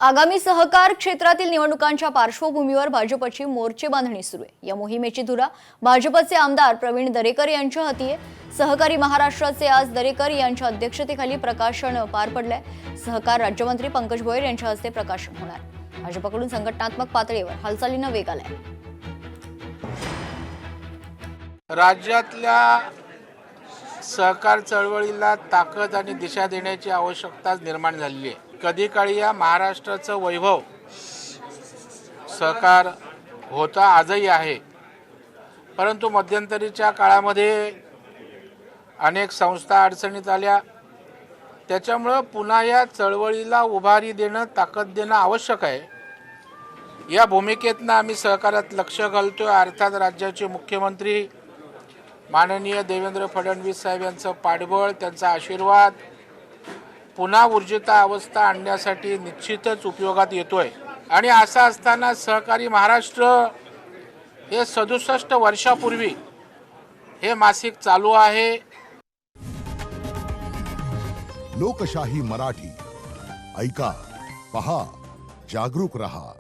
आगामी सहकार क्षेत्रातील निवडणुकांच्या पार्श्वभूमीवर भाजपची मोर्चे बांधणी सुरू आहे। या मोहिमेची धुरा भाजपचे आमदार प्रवीण दरेकर यांच्या हाती आहे। सहकारी महाराष्ट्राचे आज दरेकर यांच्या अध्यक्षतेखाली प्रकाशन पार पडलंय। सहकार राज्यमंत्री पंकज भोयर यांच्या हस्ते प्रकाशन होणार। भाजपकडून संघटनात्मक पातळीवर हालचालींना वेग आलाय। राज्यातल्या सहकार चळवळीला ताकद आणि दिशा देण्याची आवश्यकता निर्माण झालेली आहे। कधी काळी या महाराष्ट्राचं वैभव सहकार होता, आजही आहे, परंतु मध्यंतरीच्या काळामध्ये अनेक संस्था अडचणीत आल्या। त्याच्यामुळे पुन्हा या चळवळीला उभारी देणं, ताकद देणं आवश्यक आहे। या भूमिकेतनं आम्ही सहकारात लक्ष घालतोय। अर्थात राज्याचे मुख्यमंत्री माननीय देवेंद्र फडणवीस साहेब यांचं पाठबळ, त्यांचा आशीर्वाद पुन्हा ऊर्जिता अवस्था आणण्यासाठी निश्चितच उपयोगात येतोय। आणि असं असताना सहकारी महाराष्ट्र हे 67 वर्षापूर्वी हे मासिक चालू आहे। लोकशाही मराठी ऐका, पहा, जागरूक रहा।